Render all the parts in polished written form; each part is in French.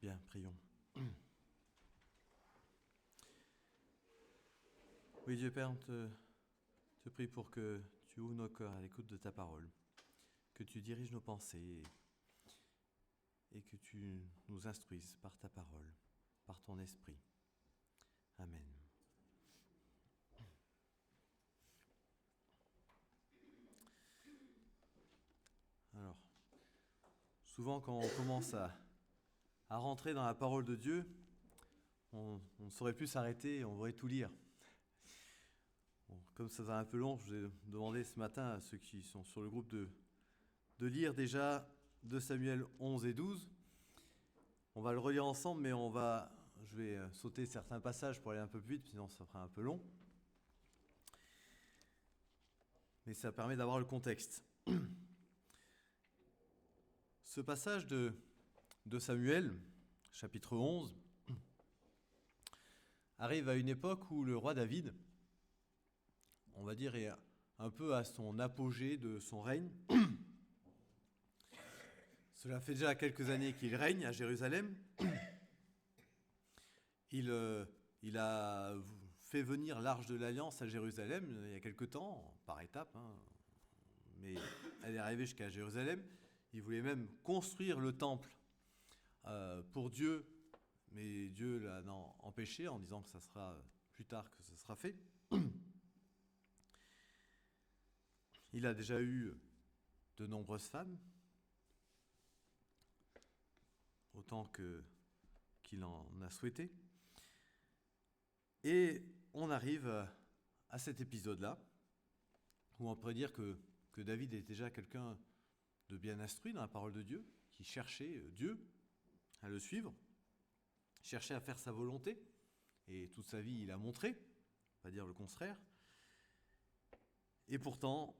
Bien, prions. Oui, Dieu Père, on te prie pour que tu ouvres nos cœurs à l'écoute de ta parole, que tu diriges nos pensées et que tu nous instruises par ta parole, par ton esprit. Amen. Alors, souvent quand on commence à rentrer dans la parole de Dieu, on ne saurait plus s'arrêter et on voudrait tout lire. Bon, comme ça va un peu long, je vais demander ce matin à ceux qui sont sur le groupe de lire déjà 2 Samuel 11 et 12. On va le relire ensemble, mais je vais sauter certains passages pour aller un peu plus vite, sinon ça fera un peu long. Mais ça permet d'avoir le contexte. Ce passage de Samuel, chapitre 11, arrive à une époque où le roi David, on va dire, est un peu à son apogée de son règne. Cela fait déjà quelques années qu'il règne à Jérusalem. Il a fait venir l'Arche de l'Alliance à Jérusalem il y a quelque temps, par étapes, mais elle est arrivée jusqu'à Jérusalem. Il voulait même construire le temple pour Dieu, mais Dieu l'a empêché en disant que ça sera plus tard que ça sera fait. Il a déjà eu de nombreuses femmes, autant qu'il en a souhaité. Et on arrive à cet épisode-là, où on pourrait dire que David est déjà quelqu'un de bien instruit dans la parole de Dieu, qui cherchait Dieu à le suivre, cherchait à faire sa volonté, et toute sa vie il a montré, pas dire le contraire. Et pourtant,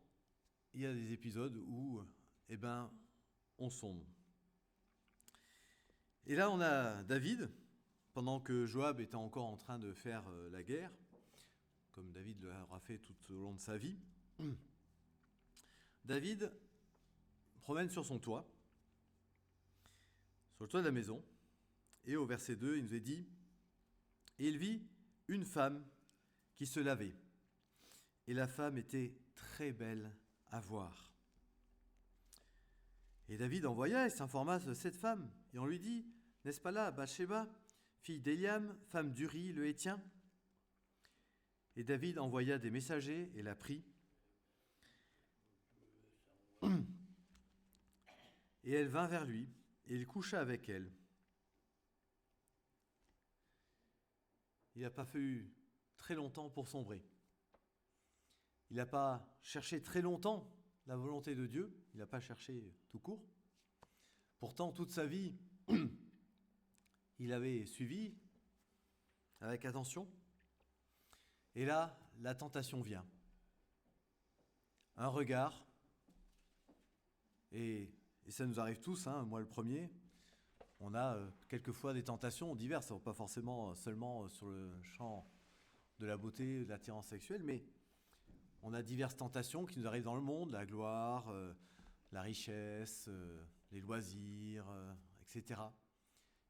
il y a des épisodes où, on sombre. Et là, on a David, pendant que Joab était encore en train de faire la guerre, comme David l'aura fait tout au long de sa vie. David promène sur son toit, sur le toit de la maison, et au verset 2, il nous est dit « Et il vit une femme qui se lavait, et la femme était très belle à voir. Et David envoya et s'informa de cette femme, et on lui dit « N'est-ce pas là Bathsheba, fille d'Éliam, femme d'Uri le Héthien ?» Et David envoya des messagers et la prit. Et elle vint vers lui, et il coucha avec elle. Il n'a pas fallu très longtemps pour sombrer. Il n'a pas cherché très longtemps la volonté de Dieu, il n'a pas cherché tout court. Pourtant, toute sa vie, il avait suivi avec attention. Et là, la tentation vient. Un regard, et ça nous arrive tous, moi le premier, on a quelquefois des tentations diverses, pas forcément seulement sur le champ de la beauté, de l'attirance sexuelle, mais on a diverses tentations qui nous arrivent dans le monde, la gloire, la richesse, les loisirs, etc.,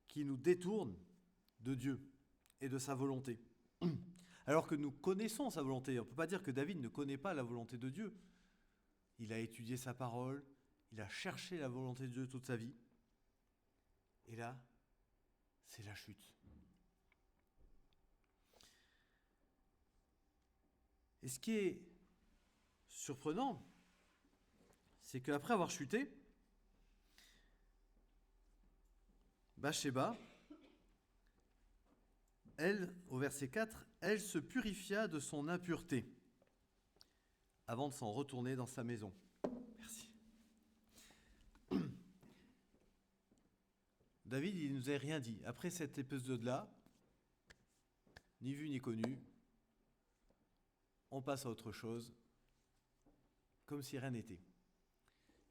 qui nous détournent de Dieu et de sa volonté. Alors que nous connaissons sa volonté. On ne peut pas dire que David ne connaît pas la volonté de Dieu. Il a étudié sa parole, il a cherché la volonté de Dieu toute sa vie. Et là, c'est la chute. Et ce qui est surprenant, c'est qu'après avoir chuté, Bathsheba, elle, au verset 4, elle se purifia de son impureté avant de s'en retourner dans sa maison. Merci. David, il ne nous a rien dit. Après cet épisode-là, ni vu ni connu, on passe à autre chose, comme si rien n'était.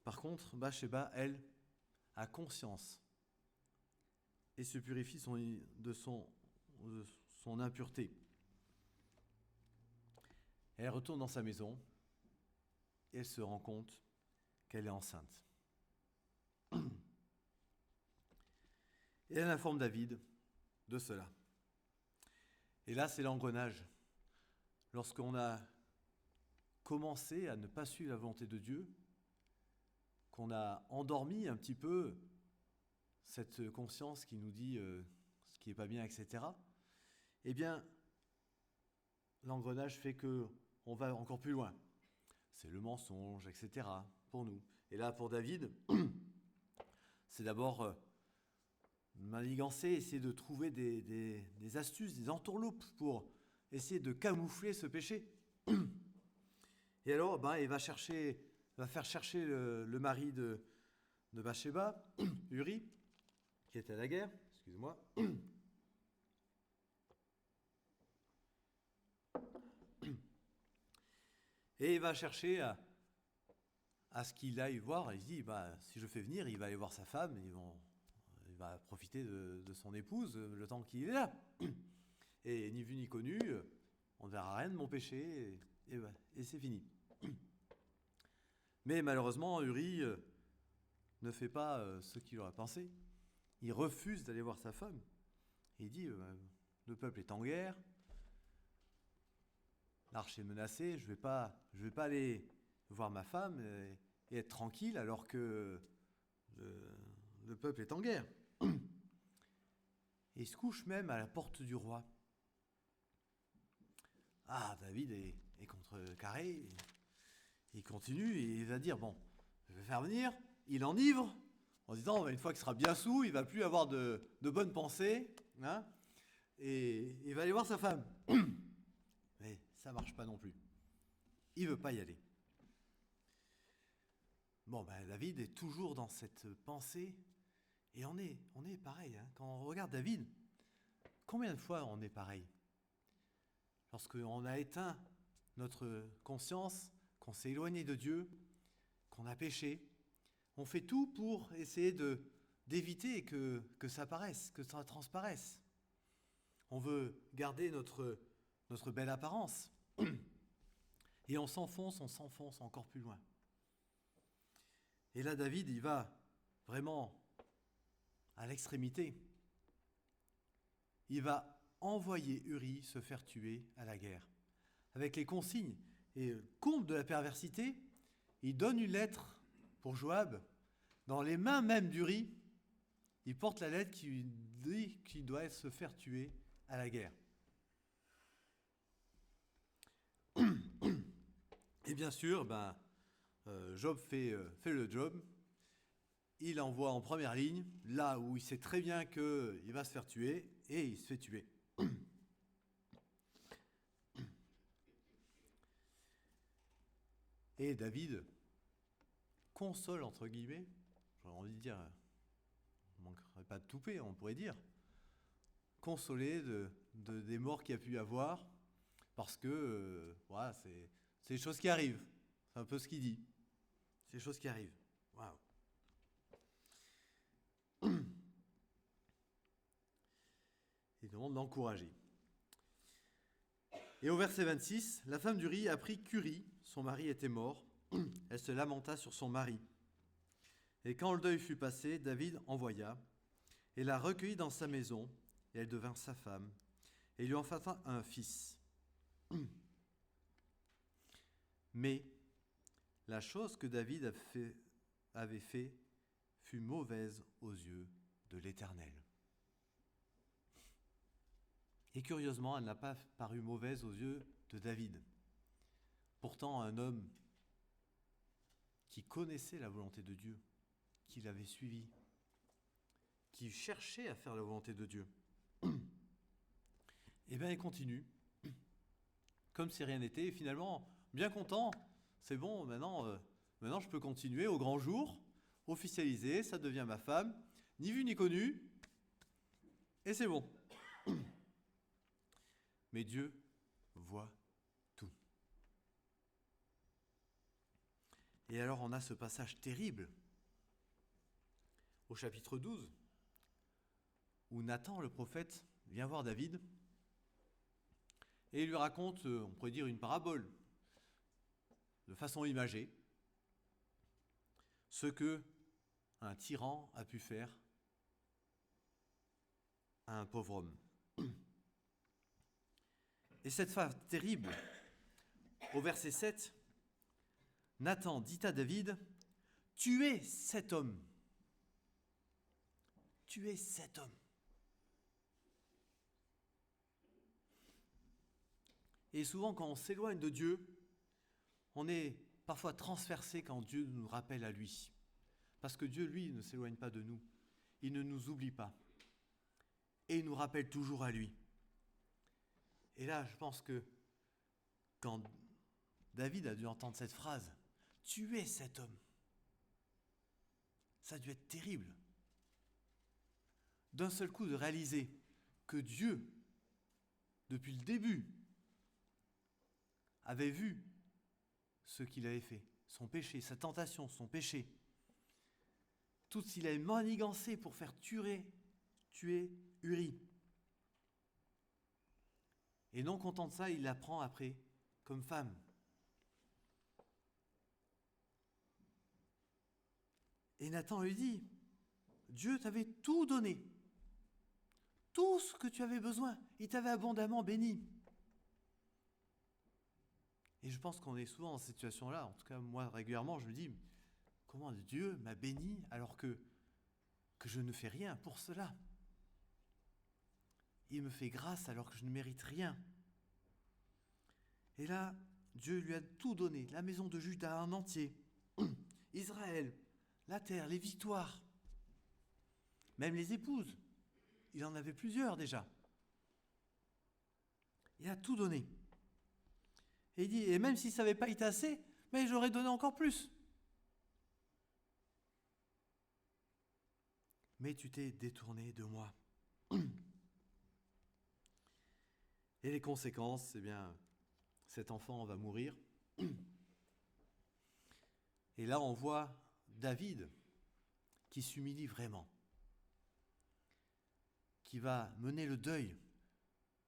Par contre, Bathsheba, elle, a conscience et se purifie de son impureté. Elle retourne dans sa maison et elle se rend compte qu'elle est enceinte. Et elle informe David de cela. Et là, c'est l'engrenage. Lorsqu'on a commencé à ne pas suivre la volonté de Dieu, qu'on a endormi un petit peu cette conscience qui nous dit ce qui n'est pas bien, etc., eh bien, l'engrenage fait qu'on va encore plus loin. C'est le mensonge, etc., pour nous. Et là, pour David, c'est d'abord manigancer, essayer de trouver des astuces, des entourloupes pour essayer de camoufler ce péché. Et alors, il va faire chercher le mari de Bathsheba, Uri, qui était à la guerre, excusez-moi. Et il va chercher à ce qu'il aille voir. Il se dit, si je fais venir, il va aller voir sa femme, il va profiter de son épouse le temps qu'il est là. Et ni vu ni connu, on ne verra rien de mon péché, et c'est fini. Mais malheureusement, Uri ne fait pas ce qu'il aurait pensé. Il refuse d'aller voir sa femme. Et il dit, le peuple est en guerre, l'arche est menacée, je vais pas aller voir ma femme et être tranquille alors que le peuple est en guerre. Et il se couche même à la porte du roi. Ah, David est contrecarré. Il continue et il va dire, je vais faire venir. Il enivre en disant, une fois qu'il sera bien saoul, il ne va plus avoir de bonnes pensées. Hein, et il va aller voir sa femme. Mais ça ne marche pas non plus. Il ne veut pas y aller. David est toujours dans cette pensée. Et on est pareil. Hein. Quand on regarde David, combien de fois on est pareil ? Lorsqu'on a éteint notre conscience, qu'on s'est éloigné de Dieu, qu'on a péché, on fait tout pour essayer d'éviter que ça paraisse, que ça transparaisse. On veut garder notre belle apparence. Et on s'enfonce encore plus loin. Et là, David, il va vraiment à l'extrémité. Il va envoyer Uri se faire tuer à la guerre. Avec les consignes. Et comble de la perversité, il donne une lettre pour Joab. Dans les mains même d'Uri, il porte la lettre qui lui dit qu'il doit se faire tuer à la guerre. Et bien sûr, Job fait le job. Il envoie en première ligne, là où il sait très bien qu'il va se faire tuer, et il se fait tuer. Et David console, entre guillemets, j'aurais envie de dire, on ne manquerait pas de toupet, on pourrait dire, consolé des morts qu'il y a pu y avoir, parce que c'est des choses qui arrivent. C'est un peu ce qu'il dit. C'est des choses qui arrivent. Waouh. Il demande d'encourager. Et au verset 26, la femme d'Uri apprit qu'Uri, son mari, était mort. Elle se lamenta sur son mari. Et quand le deuil fut passé, David envoya et la recueillit dans sa maison, et elle devint sa femme, et lui enfanta un fils. Mais la chose que David avait fait fut mauvaise aux yeux de l'Éternel. Et curieusement, elle n'a pas paru mauvaise aux yeux de David. Pourtant, un homme qui connaissait la volonté de Dieu, qui l'avait suivi, qui cherchait à faire la volonté de Dieu. Et bien, il continue, comme si rien n'était, et finalement, bien content, c'est bon, maintenant je peux continuer au grand jour, officialisé, ça devient ma femme, ni vu ni connu, et c'est bon. Mais Dieu voit tout. Et alors on a ce passage terrible au chapitre 12, où Nathan, le prophète, vient voir David, et il lui raconte, on pourrait dire, une parabole, de façon imagée, ce que un tyran a pu faire à un pauvre homme. Et cette femme terrible, au verset 7, Nathan dit à David, « Tuez cet homme. Tuez cet homme. » Et souvent, quand on s'éloigne de Dieu, on est parfois transpercé quand Dieu nous rappelle à lui. Parce que Dieu, lui, ne s'éloigne pas de nous. Il ne nous oublie pas. Et il nous rappelle toujours à lui. Et là, je pense que quand David a dû entendre cette phrase, « Tuez cet homme », ça a dû être terrible. D'un seul coup, de réaliser que Dieu, depuis le début, avait vu ce qu'il avait fait, son péché, sa tentation, son péché. Tout ce qu'il avait manigancé pour faire tuer Uri. Et non content de ça, il la prend après comme femme. Et Nathan lui dit, Dieu t'avait tout donné, tout ce que tu avais besoin, il t'avait abondamment béni. Et je pense qu'on est souvent dans cette situation-là, en tout cas moi régulièrement, je me dis, comment Dieu m'a béni alors que je ne fais rien pour cela. Il me fait grâce alors que je ne mérite rien. Et là, Dieu lui a tout donné, la maison de Juda en entier, Israël, la terre, les victoires, même les épouses. Il en avait plusieurs déjà. Il a tout donné. Et il dit, et même si ça n'avait pas été assez, mais j'aurais donné encore plus. Mais tu t'es détourné de moi. Et les conséquences, eh bien, cet enfant va mourir. Et là, on voit David qui s'humilie vraiment, qui va mener le deuil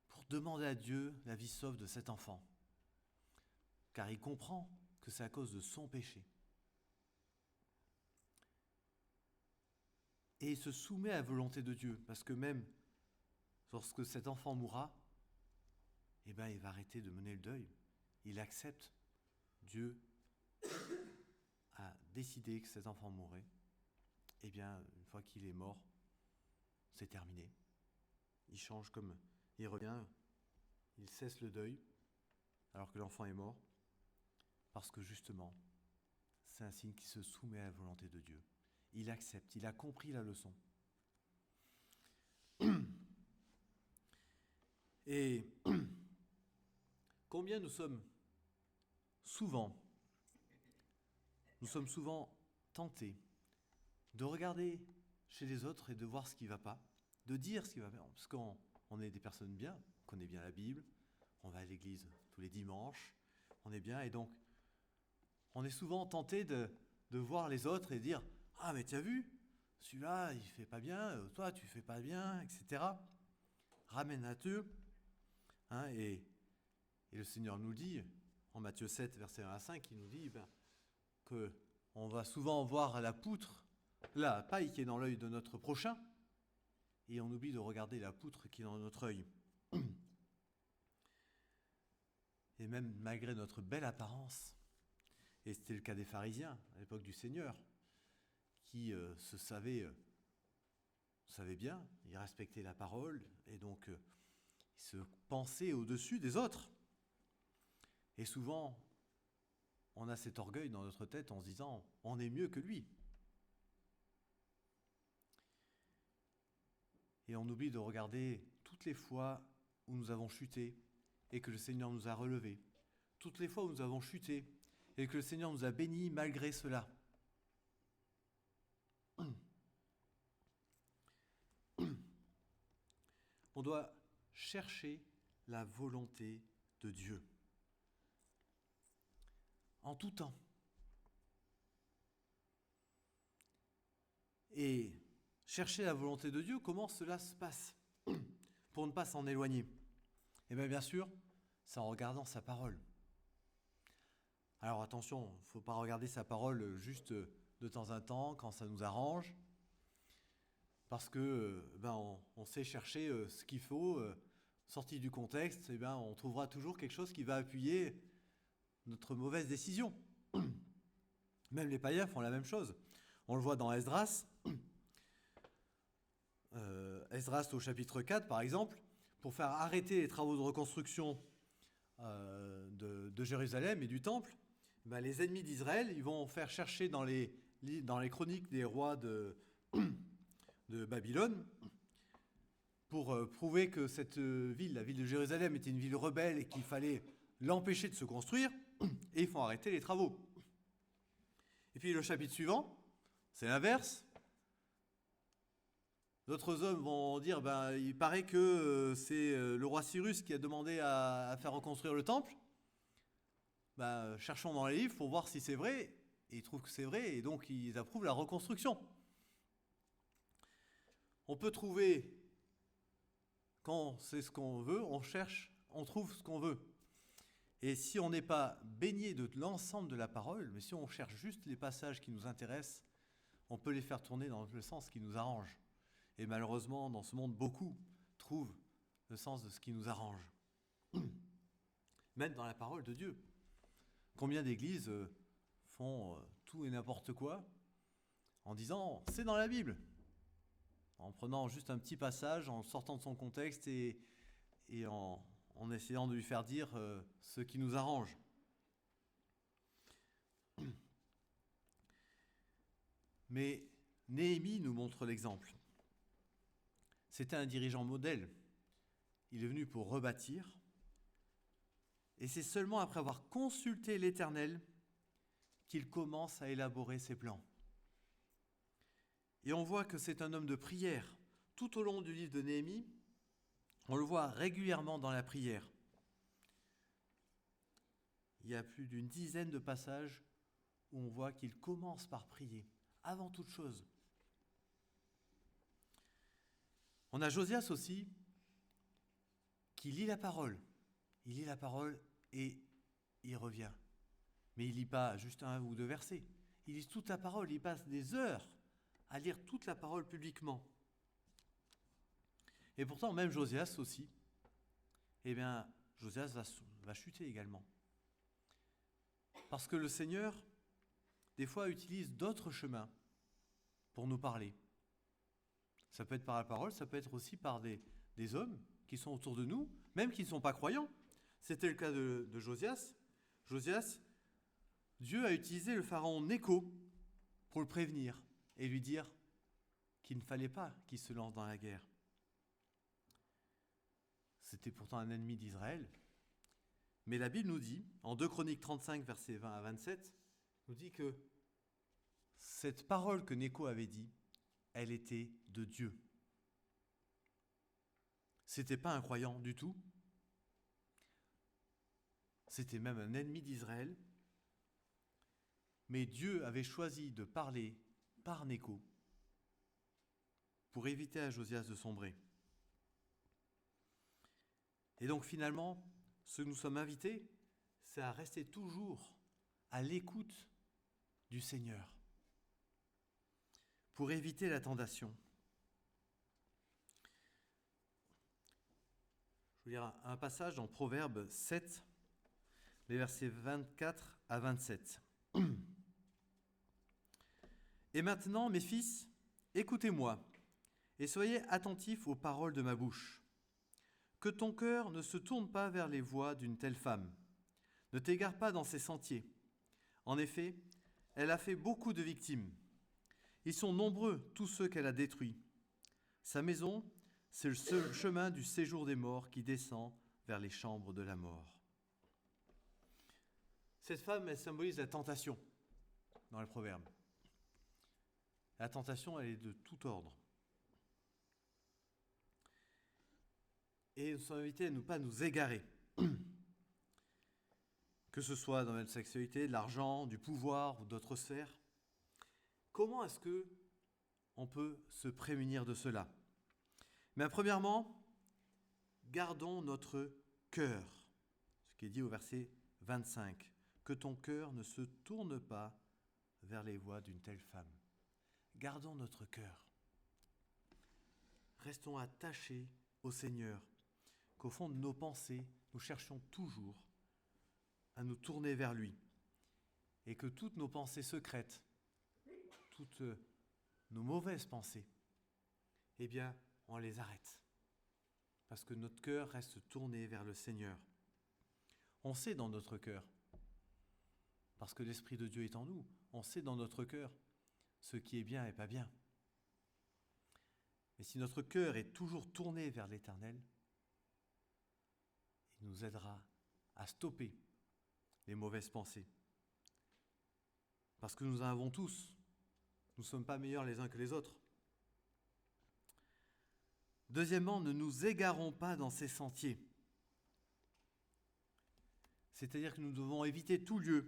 pour demander à Dieu la vie sauve de cet enfant. Car il comprend que c'est à cause de son péché. Et il se soumet à la volonté de Dieu, parce que même lorsque cet enfant mourra, eh ben, il va arrêter de mener le deuil. Il accepte. Dieu a décidé que cet enfant mourrait. Eh bien, une fois qu'il est mort, c'est terminé. Il change comme il revient, il cesse le deuil, alors que l'enfant est mort, parce que justement, c'est un signe qui se soumet à la volonté de Dieu. Il accepte, il a compris la leçon. Et combien nous sommes souvent tentés de regarder chez les autres et de voir ce qui ne va pas, de dire ce qui va pas, parce qu'on est des personnes bien, on connaît bien la Bible, on va à l'église tous les dimanches, on est bien, et donc on est souvent tenté de voir les autres et de dire « Ah, mais tu as vu, celui-là, il fait pas bien, toi, tu fais pas bien, etc. » Ramène à Dieu. Hein, et le Seigneur nous dit, en Matthieu 7, verset 1 à 5, il nous dit qu'on va souvent voir la poutre, la paille qui est dans l'œil de notre prochain, et on oublie de regarder la poutre qui est dans notre œil. Et même malgré notre belle apparence, et c'était le cas des pharisiens à l'époque du Seigneur, qui se savaient bien, ils respectaient la parole, et donc ils se pensaient au-dessus des autres. Et souvent, on a cet orgueil dans notre tête en se disant « on est mieux que lui ». Et on oublie de regarder toutes les fois où nous avons chuté et que le Seigneur nous a relevés, toutes les fois où nous avons chuté et que le Seigneur nous a bénis malgré cela. On doit chercher la volonté de Dieu en tout temps. Et chercher la volonté de Dieu, comment cela se passe pour ne pas s'en éloigner? Eh bien sûr, c'est en regardant sa parole. Alors attention, il ne faut pas regarder sa parole juste de temps en temps, quand ça nous arrange, parce que on sait chercher ce qu'il faut, sorti du contexte, on trouvera toujours quelque chose qui va appuyer notre mauvaise décision. Même les païens font la même chose. On le voit dans Esdras. Esdras au chapitre 4, par exemple, pour faire arrêter les travaux de reconstruction de Jérusalem et du temple, les ennemis d'Israël, ils vont faire chercher dans les chroniques des rois de Babylone, pour prouver que cette ville, la ville de Jérusalem, était une ville rebelle et qu'il fallait l'empêcher de se construire, et ils font arrêter les travaux. Et puis le chapitre suivant, c'est l'inverse. D'autres hommes vont dire, il paraît que c'est le roi Cyrus qui a demandé à faire reconstruire le temple. Cherchons dans les livres pour voir si c'est vrai. Et ils trouvent que c'est vrai, et donc ils approuvent la reconstruction. On peut trouver, quand c'est ce qu'on veut, on cherche, on trouve ce qu'on veut. Et si on n'est pas baigné de l'ensemble de la parole, mais si on cherche juste les passages qui nous intéressent, on peut les faire tourner dans le sens qui nous arrange. Et malheureusement, dans ce monde, beaucoup trouvent le sens de ce qui nous arrange. Même dans la parole de Dieu. Combien d'églises font tout et n'importe quoi en disant « c'est dans la Bible », en prenant juste un petit passage, en sortant de son contexte et en essayant de lui faire dire ce qui nous arrange. Mais Néhémie nous montre l'exemple. C'était un dirigeant modèle. Il est venu pour rebâtir. Et c'est seulement après avoir consulté l'Éternel qu'il commence à élaborer ses plans. Et on voit que c'est un homme de prière. Tout au long du livre de Néhémie, on le voit régulièrement dans la prière. Il y a plus d'une dizaine de passages où on voit qu'il commence par prier, avant toute chose. On a Josias aussi, qui lit la parole. Il lit la parole et il revient. Mais il ne lit pas juste un ou deux versets. Il lit toute la parole, il passe des heures à lire toute la parole publiquement. Et pourtant, même Josias aussi, Josias va chuter également. Parce que le Seigneur, des fois, utilise d'autres chemins pour nous parler. Ça peut être par la parole, ça peut être aussi par des hommes qui sont autour de nous, même qui ne sont pas croyants. C'était le cas de Josias. Josias, Dieu a utilisé le pharaon Nécho pour le prévenir et lui dire qu'il ne fallait pas qu'il se lance dans la guerre. C'était pourtant un ennemi d'Israël. Mais la Bible nous dit, en 2 Chroniques 35, versets 20 à 27, nous dit que cette parole que Nécho avait dit, elle était de Dieu. C'était pas un croyant du tout. C'était même un ennemi d'Israël. Mais Dieu avait choisi de parler par Nécho pour éviter à Josias de sombrer. Et donc finalement, ce que nous sommes invités, c'est à rester toujours à l'écoute du Seigneur pour éviter la tentation. Je vais lire un passage dans Proverbes 7, les versets 24 à 27. « Et maintenant, mes fils, écoutez-moi, et soyez attentifs aux paroles de ma bouche. Que ton cœur ne se tourne pas vers les voies d'une telle femme. Ne t'égare pas dans ses sentiers. En effet, elle a fait beaucoup de victimes. Ils sont nombreux, tous ceux qu'elle a détruits. Sa maison, c'est le seul chemin du séjour des morts qui descend vers les chambres de la mort. » Cette femme, elle symbolise la tentation dans le proverbe. La tentation, elle est de tout ordre. Et nous sommes invités à ne pas nous égarer. Que ce soit dans notre sexualité, de l'argent, du pouvoir ou d'autres sphères. Comment est-ce que on peut se prémunir de cela ? Mais premièrement, gardons notre cœur. Ce qui est dit au verset 25. Que ton cœur ne se tourne pas vers les voies d'une telle femme. Gardons notre cœur. restons attachés au Seigneur, qu'au fond de nos pensées, nous cherchions toujours à nous tourner vers lui, et que toutes nos pensées secrètes, toutes nos mauvaises pensées, eh bien, on les arrête, parce que notre cœur reste tourné vers le Seigneur. On sait dans notre cœur, parce que l'Esprit de Dieu est en nous, on sait dans notre cœur ce qui est bien et pas bien. Mais si notre cœur est toujours tourné vers l'Éternel, il nous aidera à stopper les mauvaises pensées. Parce que nous en avons tous. Nous ne sommes pas meilleurs les uns que les autres. Deuxièmement, ne nous égarons pas dans ces sentiers. C'est-à-dire que nous devons éviter tout lieu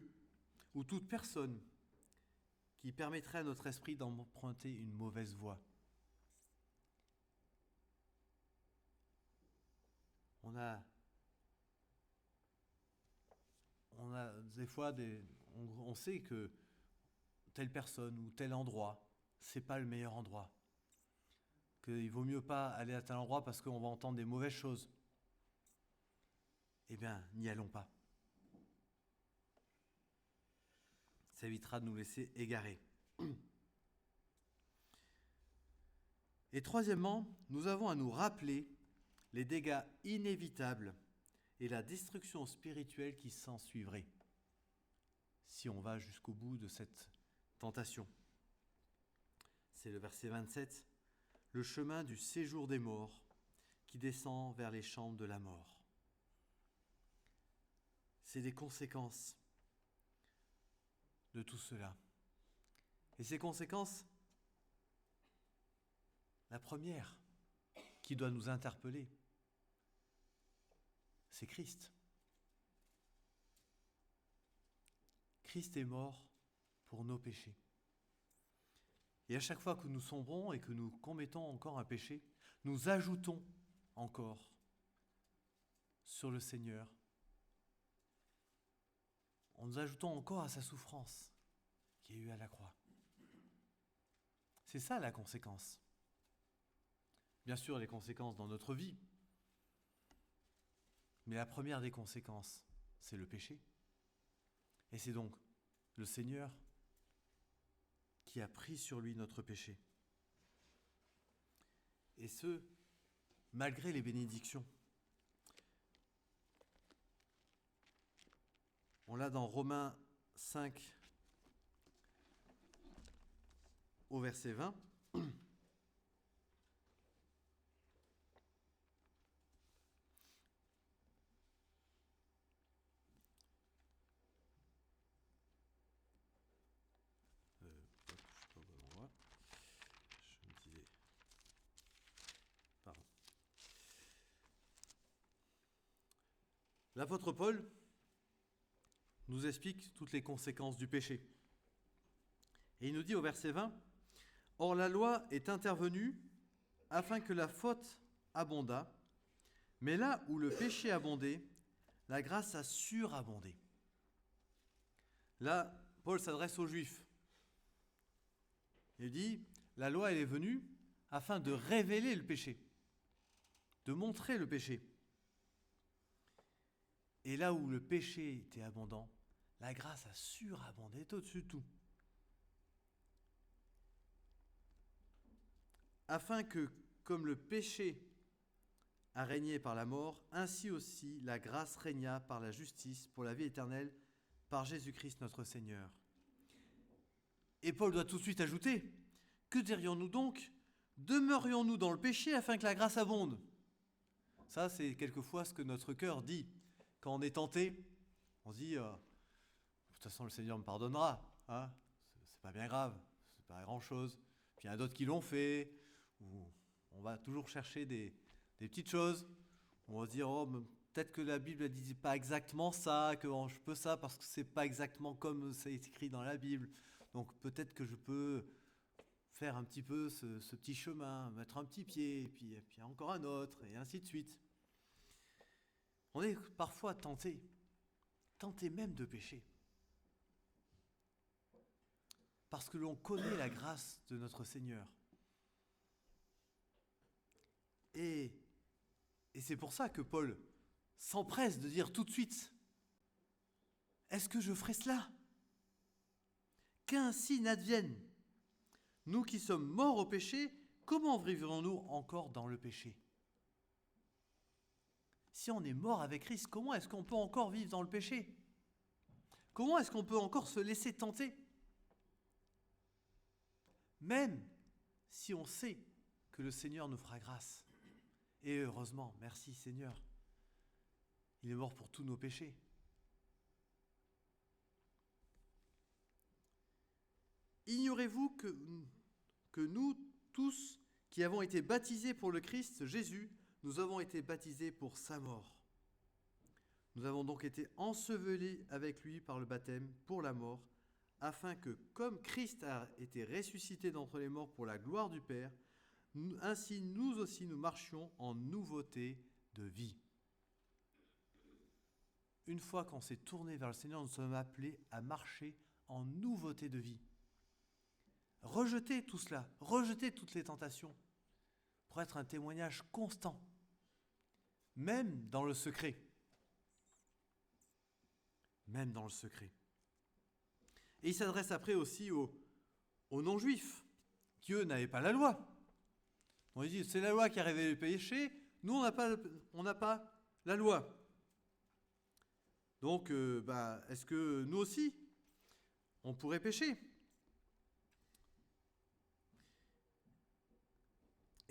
ou toute personne qui permettrait à notre esprit d'emprunter une mauvaise voie. On a des fois, on sait que telle personne ou tel endroit, c'est pas le meilleur endroit. Qu'il vaut mieux pas aller à tel endroit parce qu'on va entendre des mauvaises choses. Eh bien, n'y allons pas. Ça évitera de nous laisser égarer. Et troisièmement, nous avons à nous rappeler les dégâts inévitables et la destruction spirituelle qui s'en suivrait si on va jusqu'au bout de cette tentation. C'est le verset 27, le chemin du séjour des morts qui descend vers les chambres de la mort. C'est des conséquences de tout cela. Et ces conséquences, la première qui doit nous interpeller, c'est Christ. Christ est mort pour nos péchés. Et à chaque fois que nous sombrons et que nous commettons encore un péché, nous ajoutons encore sur le Seigneur. En nous ajoutant encore à sa souffrance qu'il y a eu à la croix. C'est ça la conséquence. Bien sûr, les conséquences dans notre vie. Mais la première des conséquences, c'est le péché. Et c'est donc le Seigneur qui a pris sur lui notre péché. Et ce, malgré les bénédictions. On l'a dans Romains 5 au verset 20. L'apôtre Paul nous explique toutes les conséquences du péché. Et il nous dit au verset 20, « Or la loi est intervenue afin que la faute abondât, mais là où le péché abondait, la grâce a surabondé. » Là, Paul s'adresse aux Juifs. Il dit, la loi elle est venue afin de révéler le péché, de montrer le péché. Et là où le péché était abondant, la grâce a surabondé, est au-dessus de tout. Afin que, comme le péché a régné par la mort, ainsi aussi la grâce régna par la justice pour la vie éternelle par Jésus-Christ notre Seigneur. Et Paul doit tout de suite ajouter, que dirions-nous donc ? Demeurions-nous dans le péché afin que la grâce abonde ? Ça, c'est quelquefois ce que notre cœur dit. Quand on est tenté, on se dit, de toute façon le Seigneur me pardonnera, hein, c'est pas bien grave, c'est pas grand-chose. Puis il y en a d'autres qui l'ont fait, ou on va toujours chercher des petites choses, on va se dire, oh, peut-être que la Bible ne dit pas exactement ça, que je peux ça parce que c'est pas exactement comme c'est écrit dans la Bible, donc peut-être que je peux faire un petit peu ce petit chemin, mettre un petit pied, et puis encore un autre, et ainsi de suite. On est parfois tenté même de pécher. Parce que l'on connaît la grâce de notre Seigneur. c'est pour ça que Paul s'empresse de dire tout de suite, est-ce que je ferai cela ? Qu'ainsi n'advienne. Nous qui sommes morts au péché, comment vivrons-nous encore dans le péché ? Si on est mort avec Christ, comment est-ce qu'on peut encore vivre dans le péché ? Comment est-ce qu'on peut encore se laisser tenter ? Même si on sait que le Seigneur nous fera grâce. Et heureusement, merci Seigneur, il est mort pour tous nos péchés. Ignorez-vous que nous tous qui avons été baptisés pour le Christ Jésus, nous avons été baptisés pour sa mort. Nous avons donc été ensevelis avec lui par le baptême pour la mort, afin que, comme Christ a été ressuscité d'entre les morts pour la gloire du Père, ainsi nous aussi nous marchions en nouveauté de vie. Une fois qu'on s'est tourné vers le Seigneur, nous sommes appelés à marcher en nouveauté de vie. Rejetez tout cela, rejetez toutes les tentations pour être un témoignage constant, même dans le secret. Même dans le secret. Et il s'adresse après aussi aux non-juifs, qui eux n'avaient pas la loi. On dit, c'est la loi qui a révélé le péché, nous on n'a pas la loi. Donc, est-ce que nous aussi, on pourrait pécher ?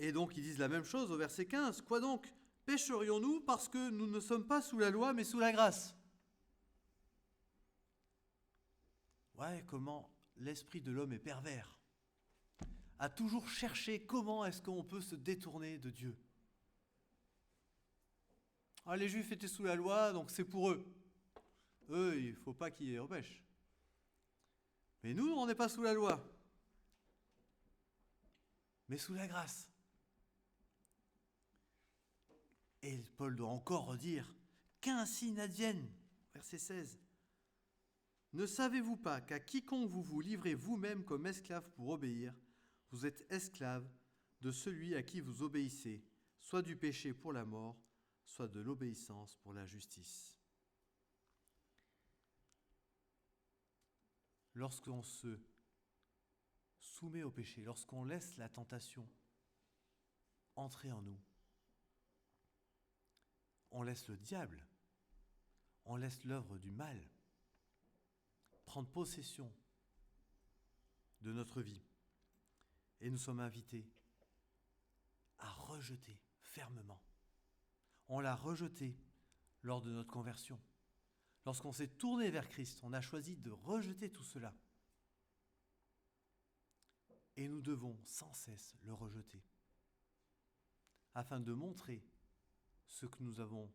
Et donc, ils disent la même chose au verset 15. Quoi donc ? Pécherions-nous parce que nous ne sommes pas sous la loi, mais sous la grâce ? Ouais, comment l'esprit de l'homme est pervers. À toujours chercher comment est-ce qu'on peut se détourner de Dieu. Ah, les Juifs étaient sous la loi, donc c'est pour eux. Eux, il ne faut pas qu'ils repêchent. Mais nous, on n'est pas sous la loi, mais sous la grâce. Et Paul doit encore redire, qu'ainsi n'advienne, verset 16. Ne savez-vous pas qu'à quiconque vous vous livrez vous-même comme esclave pour obéir, vous êtes esclave de celui à qui vous obéissez, soit du péché pour la mort, soit de l'obéissance pour la justice. Lorsqu'on se soumet au péché, lorsqu'on laisse la tentation entrer en nous, on laisse le diable, on laisse l'œuvre du mal prendre possession de notre vie. Et nous sommes invités à rejeter fermement. On l'a rejeté lors de notre conversion. Lorsqu'on s'est tourné vers Christ, on a choisi de rejeter tout cela. Et nous devons sans cesse le rejeter, afin de montrer ce que nous avons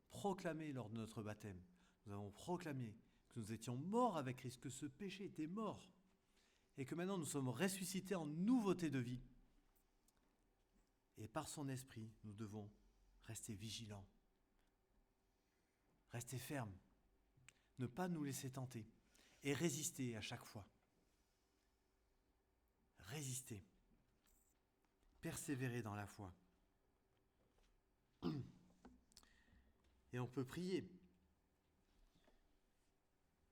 proclamé lors de notre baptême. Nous avons proclamé que nous étions morts avec Christ, que ce péché était mort, et que maintenant nous sommes ressuscités en nouveauté de vie. Et par son esprit, nous devons rester vigilants, rester fermes, ne pas nous laisser tenter et résister à chaque fois. Résister, persévérer dans la foi. Et on peut prier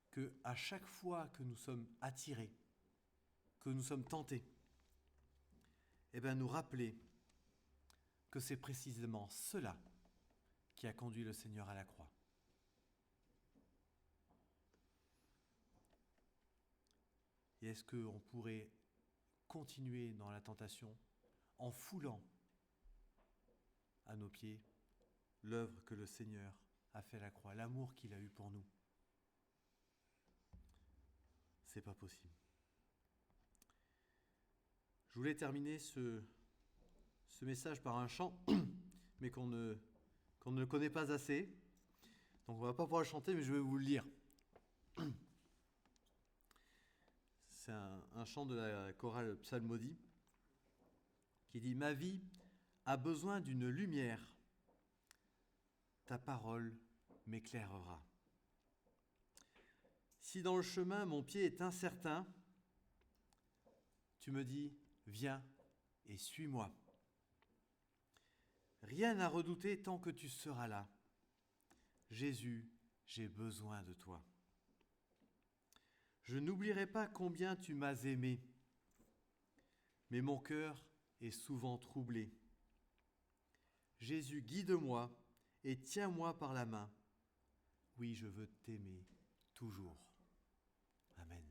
que à chaque fois que nous sommes attirés, que nous sommes tentés, nous rappeler que c'est précisément cela qui a conduit le Seigneur à la croix. Et est-ce qu'on pourrait continuer dans la tentation en foulant à nos pieds l'œuvre que le Seigneur a fait à la croix, l'amour qu'il a eu pour nous ? C'est pas possible. Je voulais terminer ce message par un chant, mais qu'on ne connaît pas assez. Donc on ne va pas pouvoir le chanter, mais je vais vous le lire. C'est un chant de la chorale Psalmodie qui dit « Ma vie a besoin d'une lumière, ta parole m'éclairera. Si dans le chemin mon pied est incertain, tu me dis, viens et suis-moi. rien à redouter tant que tu seras là. Jésus, j'ai besoin de toi. Je n'oublierai pas combien tu m'as aimé, mais mon cœur est souvent troublé. Jésus, guide-moi et tiens-moi par la main. Oui, je veux t'aimer toujours. Amen.